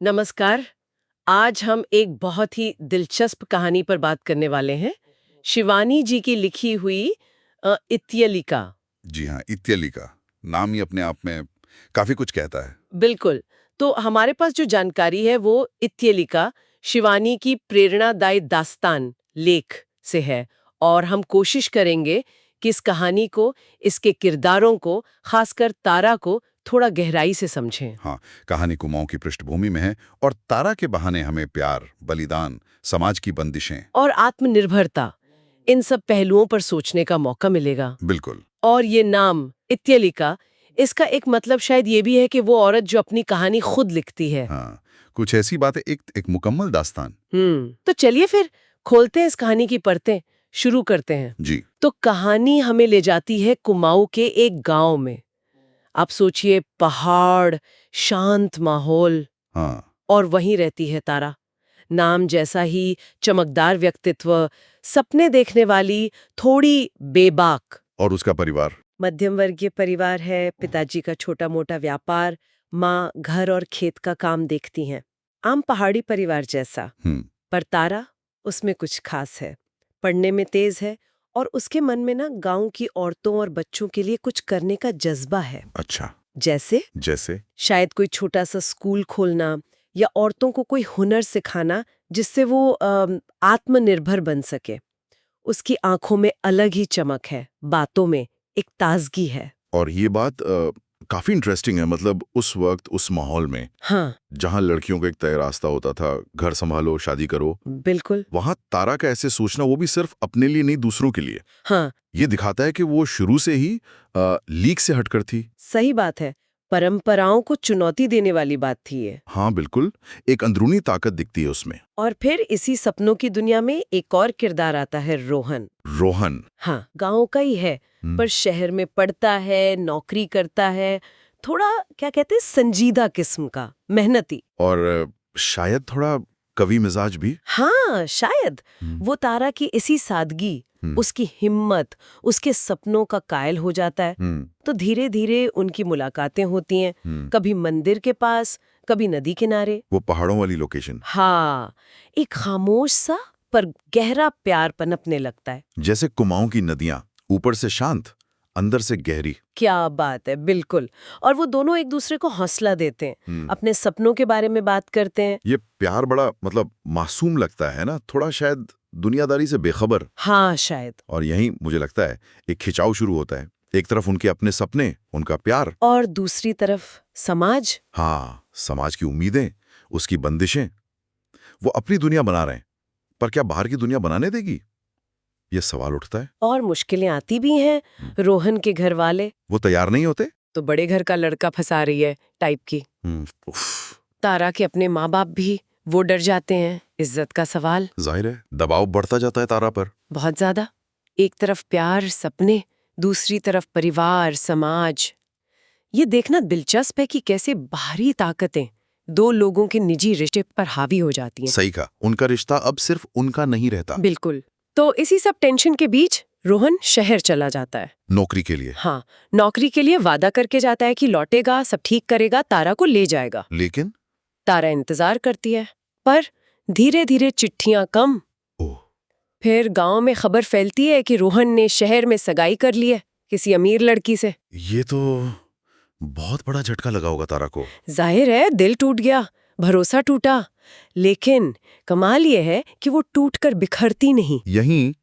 नमस्कार। आज हम एक बहुत ही दिलचस्प कहानी पर बात करने वाले हैं। शिवानी जी की लिखी हुई इत्यलिका। जी हाँ, इत्यली का नाम ही अपने आप में काफी कुछ कहता है। बिल्कुल। तो हमारे पास जो जानकारी है वो इत्यलिका शिवानी की प्रेरणादायी दास्तान लेख से है, और हम कोशिश करेंगे कि इस कहानी को, इसके किरदारों को, खासकर तारा को थोड़ा गहराई से समझें। हाँ, कहानी कुमाऊं की पृष्ठभूमि में है और तारा के बहाने हमें प्यार, बलिदान, समाज की बंदिशें। और आत्मनिर्भरता, इन सब पहलुओं पर सोचने का मौका मिलेगा। बिल्कुल। और ये नाम इत्यलिका, इसका एक मतलब शायद ये भी है कि वो औरत जो अपनी कहानी खुद लिखती है। हाँ, कुछ ऐसी बातें, एक मुकम्मल दास्तान। तो चलिए फिर खोलते हैं इस कहानी की परतें, शुरू करते हैं। जी। तो कहानी हमें ले जाती है कुमाऊं के एक गांव में। आप सोचिए, पहाड़, शांत माहौल, हाँ, और वहीं रहती है तारा। नाम जैसा ही चमकदार व्यक्तित्व, सपने देखने वाली, थोड़ी बेबाक। और उसका परिवार। मध्यम वर्गीय परिवार है, पिताजी का छोटा मोटा व्यापार, माँ घर और खेत का काम देखती हैं। आम पहाड़ी परिवार जैसा। हम्म। पर तारा, उसमें कुछ खास है। पढ़ने में तेज है, और उसके मन में ना गांव की औरतों और बच्चों के लिए कुछ करने का जज्बा है। अच्छा। जैसे जैसे? शायद कोई छोटा सा स्कूल खोलना, या औरतों को कोई हुनर सिखाना जिससे वो आत्मनिर्भर बन सके। उसकी आंखों में अलग ही चमक है, बातों में एक ताजगी है। और ये बात काफी इंटरेस्टिंग है। मतलब उस वक्त, उस माहौल में हाँ, जहाँ लड़कियों का एक तय रास्ता होता था, घर संभालो, शादी करो, बिल्कुल। वहां तारा का ऐसे सोचना, वो भी सिर्फ अपने लिए नहीं, दूसरों के लिए, हाँ, ये दिखाता है कि वो शुरू से ही लीक से हटकर थी। सही बात है। परंपराओं को चुनौती देने वाली बात थी ये। हाँ बिल्कुल, एक अंदरूनी ताकत दिखती है उसमें। और फिर इसी सपनों की दुनिया में एक और किरदार आता है, रोहन। रोहन। हाँ, गांव का ही है, पर शहर में पढ़ता है, नौकरी करता है। थोड़ा, क्या कहते हैं, संजीदा किस्म का, मेहनती। और शायद थोड़ा कवि मिजाज भी। हाँ, शायद। वो तारा की इसी सादगी, उसकी हिम्मत, उसके सपनों का कायल हो जाता है। तो धीरे धीरे उनकी मुलाकातें होती हैं, कभी मंदिर के पास, कभी नदी किनारे। वो पहाड़ों वाली लोकेशन। हाँ, एक खामोश सा पर गहरा प्यार पनपने लगता है। जैसे कुमाऊं की नदियां, ऊपर से शांत, अंदर से गहरी। क्या बात है, बिल्कुल। और वो दोनों एक दूसरे को हौसला देते हैं, अपने सपनों के बारे में बात करते हैं। ये प्यार बड़ा मतलब मासूम लगता है ना, थोड़ा शायद दुनियादारी से बेखबर। हाँ, शायद। और यहीं मुझे लगता है एक खिंचाव शुरू होता है। एक तरफ उनके अपने सपने, उनका प्यार, और दूसरी तरफ समाज। हाँ, समाज की उम्मीदें, उसकी बंदिशें। वो अपनी दुनिया बना रहे हैं, पर क्या बाहर की दुनिया बनाने देगी? ये सवाल उठता है। और मुश्किलें आती भी हैं। रोहन के घर वाले वो तैयार नहीं होते। तो बड़े घर का लड़का फंसा रही है टाइप की। उफ, तारा के अपने माँ बाप भी, वो डर जाते हैं। इज्जत का सवाल। जाहिर है दबाव बढ़ता जाता है तारा पर। बहुत ज्यादा। एक तरफ प्यार, सपने, दूसरी तरफ परिवार, समाज। ये देखना दिलचस्प है कि कैसे बाहरी ताकतें दो लोगों के निजी रिश्ते पर हावी हो जाती हैं। सही कहा, उनका रिश्ता अब सिर्फ उनका नहीं रहता। बिल्कुल। तो इसी सब टेंशन के बीच रोहन शहर चला जाता है। नौकरी के लिए। हाँ, नौकरी के लिए वादा करके जाता है कि लौटेगा, सब ठीक करेगा, तारा को ले जाएगा। लेकिन तारा इंतजार करती है, पर धीरे धीरे चिट्ठियां कम। ओह, फिर गांव में खबर फैलती है कि रोहन ने शहर में सगाई कर ली है किसी अमीर लड़की से। ये तो बहुत बड़ा झटका लगा होगा तारा को। जाहिर है दिल टूट गया, भरोसा टूटा। लेकिन कमाल ये है कि वो टूटकर बिखरती नहीं। यहीं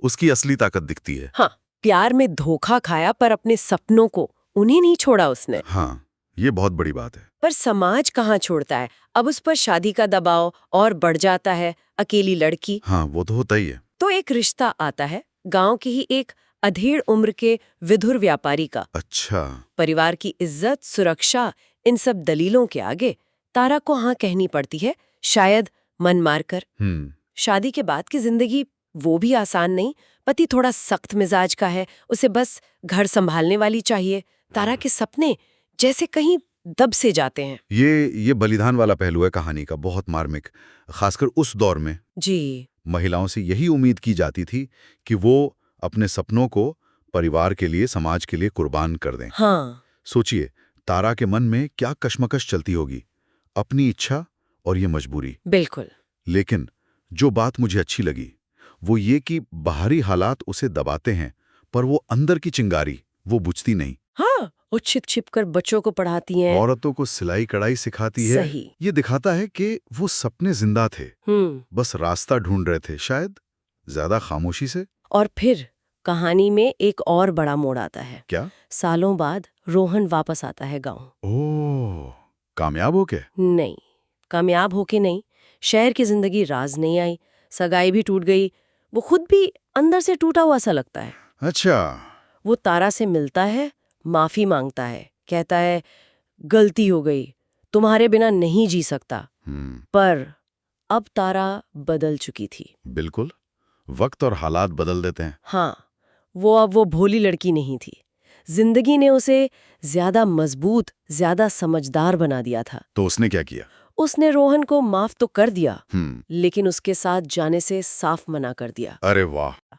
उसकी असली ताकत दिखती है। हाँ, प्यार में धोखा खाया, पर अपने सपनों को, उन्हें नहीं छोड़ा उसने। हाँ, ये बहुत बड़ी बात है। पर समाज कहाँ छोड़ता है। अब उस पर शादी का दबाव और बढ़ जाता है। अकेली लड़की। हाँ, वो तो होता ही है। तो एक रिश्ता आता है, गांव की ही एक अधेड़ उम्र के विधुर व्यापारी का। अच्छा। परिवार की इज्जत, सुरक्षा, इन सब दलीलों के आगे तारा को हाँ कहनी पड़ती है, शायद मन मारकर। शादी के बाद की जिंदगी वो भी आसान नहीं। पति थोड़ा सख्त मिजाज का है, उसे बस घर संभालने वाली चाहिए। तारा के सपने जैसे कहीं दब से जाते हैं। ये बलिदान वाला पहलू है कहानी का, बहुत मार्मिक। खासकर उस दौर में जी। महिलाओं से यही उम्मीद की जाती थी कि वो अपने सपनों को परिवार के लिए, समाज के लिए कुर्बान कर दें। हाँ। सोचिए, तारा के मन में क्या कश्मकश चलती होगी। अपनी इच्छा और ये मजबूरी। बिल्कुल। लेकिन जो बात मुझे अच्छी लगी वो ये कि बाहरी हालात उसे दबाते हैं, पर वो अंदर की चिंगारी वो बुझती नहीं। हाँ, वो छिप छिप कर बच्चों को पढ़ाती हैं। औरतों को सिलाई कढ़ाई सिखाती है। सही। ये दिखाता है कि वो सपने जिंदा थे, बस रास्ता ढूंढ रहे थे, शायद ज्यादा खामोशी से। और फिर कहानी में एक और बड़ा मोड़ आता है। क्या? सालों बाद रोहन वापस आता है गांव। ओह, कामयाब हो के? नहीं, कामयाब होके नहीं। शहर की जिंदगी राज नहीं आई, सगाई भी टूट गई, वो खुद भी अंदर से टूटा हुआ सा लगता है। अच्छा। वो तारा से मिलता है, माफी मांगता है, कहता है गलती हो गई, तुम्हारे बिना नहीं जी सकता। पर अब तारा बदल चुकी थी। बिल्कुल, वक्त और हालात बदल देते हैं। हाँ, अब वो भोली लड़की नहीं थी। जिंदगी ने उसे ज्यादा मजबूत, ज्यादा समझदार बना दिया था। तो उसने क्या किया? उसने रोहन को माफ तो कर दिया, लेकिन उसके साथ जाने से साफ मना कर दिया। अरे वाह।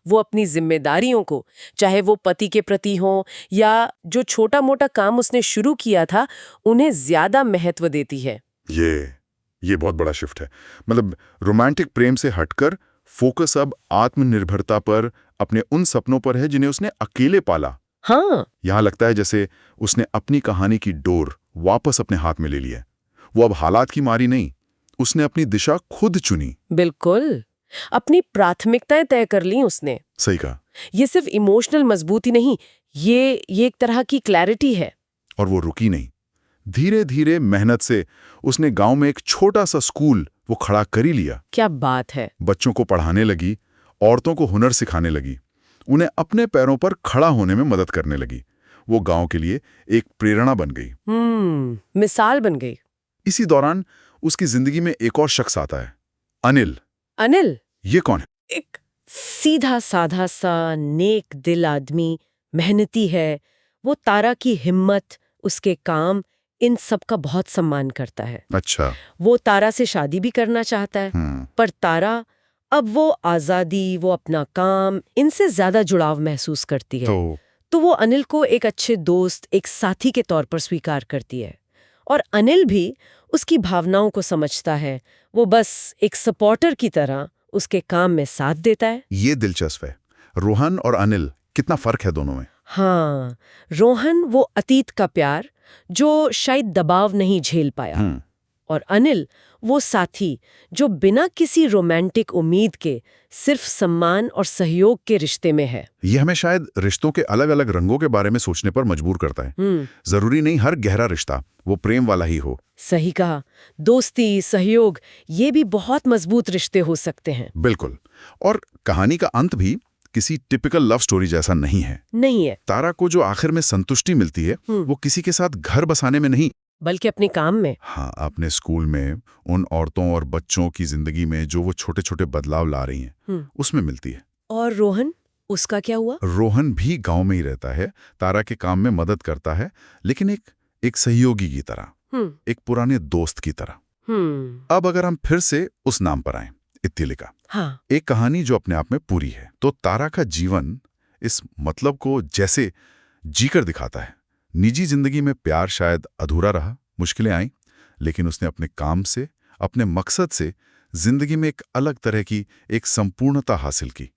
वो अपनी जिम्मेदारियों को, चाहे वो पति के प्रति हो या जो छोटा मोटा काम उसने शुरू किया था, उन्हें ज्यादा महत्व देती है। ये बहुत बड़ा शिफ्ट है। मतलब रोमांटिक प्रेम से हटकर फोकस अब आत्मनिर्भरता पर, अपने उन सपनों पर है जिन्हें उसने अकेले पाला। हाँ, यहाँ लगता है जैसे उसने अपनी कहानी की डोर वापस अपने हाथ में ले ली है। वो अब हालात की मारी नहीं, उसने अपनी दिशा खुद चुनी। बिल्कुल, अपनी प्राथमिकताएं तय कर ली उसने। सही कहा। ये सिर्फ इमोशनल मजबूती नहीं, ये एक तरह की क्लैरिटी है। और वो रुकी नहीं, धीरे धीरे मेहनत से उसने गांव में एक छोटा सा स्कूल वो खड़ा कर ही लिया। क्या बात है। बच्चों को पढ़ाने लगी, औरतों को हुनर सिखाने लगी, उन्हें अपने पैरों पर खड़ा होने में मदद करने लगी। वो गांव के लिए एक प्रेरणा बन गई। मिसाल बन गई। इसी दौरान उसकी जिंदगी में एक और शख्स आता है, अनिल। अनिल? ये कौन है? एक सीधा साधा सा नेक दिल आदमी, मेहनती है। वो तारा की हिम्मत, उसके काम, इन सब का बहुत सम्मान करता है। अच्छा। वो तारा से शादी भी करना चाहता है, पर तारा अब वो आजादी, वो अपना काम, इनसे ज्यादा जुड़ाव महसूस करती है। तो वो अनिल को एक अच्छे दोस्त, एक साथी के तौर पर स्वीकार करती है। और अनिल भी उसकी भावनाओं को समझता है। वो बस एक सपोर्टर की तरह उसके काम में साथ देता है। ये दिलचस्प है। रोहन और अनिल, कितना फर्क है दोनों में। हाँ, रोहन वो अतीत का प्यार जो शायद दबाव नहीं झेल पाया, और अनिल वो साथी जो बिना किसी रोमांटिक उम्मीद के सिर्फ सम्मान और सहयोग के रिश्ते में है। ये हमें शायद रिश्तों के अलग अलग रंगों के बारे में सोचने पर मजबूर करता है। जरूरी नहीं हर गहरा रिश्ता वो प्रेम वाला ही हो। सही कहा। दोस्ती, सहयोग, ये भी बहुत मजबूत रिश्ते हो सकते हैं। बिल्कुल। और कहानी का अंत भी किसी टिपिकल लव स्टोरी जैसा नहीं है। तारा को जो आखिर में संतुष्टि मिलती है, वो किसी के साथ घर बसाने में नहीं, बल्कि अपने काम में। हाँ, अपने स्कूल में उन औरतों और बच्चों की जिंदगी में जो वो छोटे छोटे बदलाव ला रही हैं, उसमें मिलती है। और रोहन, उसका क्या हुआ? रोहन भी गांव में ही रहता है, तारा के काम में मदद करता है, लेकिन एक सहयोगी की तरह, एक पुराने दोस्त की तरह। अब अगर हम फिर से उस नाम पर आए, इत्तिलिका। हाँ। एक कहानी जो अपने आप में पूरी है। तो तारा का जीवन इस मतलब को जैसे जीकर दिखाता है। निजी जिंदगी में प्यार शायद अधूरा रहा, मुश्किलें आईं, लेकिन उसने अपने काम से, अपने मकसद से जिंदगी में एक अलग तरह की एक संपूर्णता हासिल की।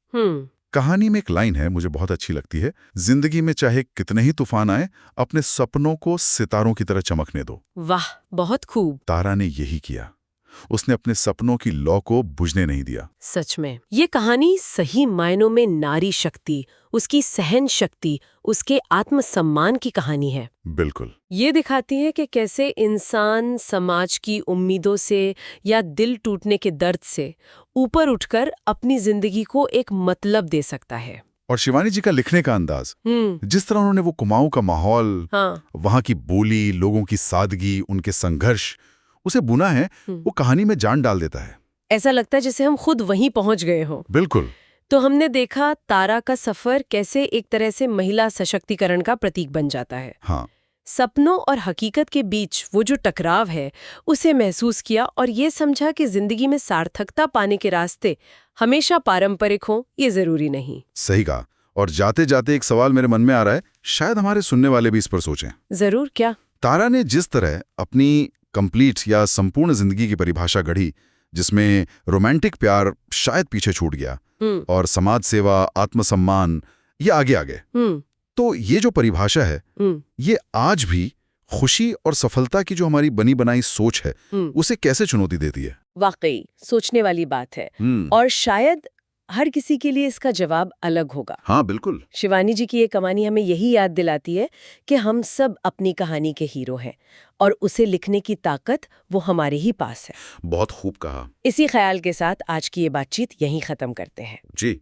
कहानी में एक लाइन है, मुझे बहुत अच्छी लगती है, जिंदगी में चाहे कितने ही तूफान आए, अपने सपनों को सितारों की तरह चमकने दो। वाह, बहुत खूब। तारा ने यही किया। उसने अपने सपनों की लौ को बुझने नहीं दिया। सच में ये कहानी सही मायनों में नारी शक्ति, उसकी सहन शक्ति, उसके आत्मसम्मान की कहानी है। बिल्कुल। ये दिखाती है कि कैसे इंसान समाज की उम्मीदों से या दिल टूटने के दर्द से ऊपर उठकर अपनी जिंदगी को एक मतलब दे सकता है। और शिवानी जी का लिखने का अंदाज, जिस तरह उन्होंने वो कुमाऊं का माहौल, वहां की बोली, लोगों की सादगी, उनके संघर्ष उसे बुना है, वो कहानी में जान डाल देता है। ऐसा लगता है जैसे हम खुद वहीं पहुंच गए हों। बिल्कुल। तो हमने देखा तारा का सफर कैसे एक तरह से महिला सशक्तिकरण का प्रतीक बन जाता है। हाँ। सपनों और हकीकत के बीच वो जो टकराव है, उसे महसूस किया और ये समझा कि जिंदगी में सार्थकता पाने के रास्ते हमेशा पारंपरिक हों, ये जरूरी नहीं। सही कहा। और जाते जाते एक सवाल मेरे मन में आ रहा है, शायद हमारे सुनने वाले भी इस पर सोचें। जरूर। क्या? तारा ने जिस तरह अपनी कंप्लीट या संपूर्ण जिंदगी की परिभाषा गढ़ी, जिसमें रोमांटिक प्यार शायद पीछे छूट गया और समाज सेवा, आत्मसम्मान ये आगे आ गए। तो ये जो परिभाषा है ये आज भी खुशी और सफलता की जो हमारी बनी बनाई सोच है उसे कैसे चुनौती देती है? वाकई सोचने वाली बात है और शायद हर किसी के लिए इसका जवाब अलग होगा। हाँ बिल्कुल। शिवानी जी की ये कहानी हमें यही याद दिलाती है कि हम सब अपनी कहानी के हीरो हैं और उसे लिखने की ताकत वो हमारे ही पास है। बहुत खूब कहा। इसी ख्याल के साथ आज की ये बातचीत यहीं खत्म करते हैं। जी।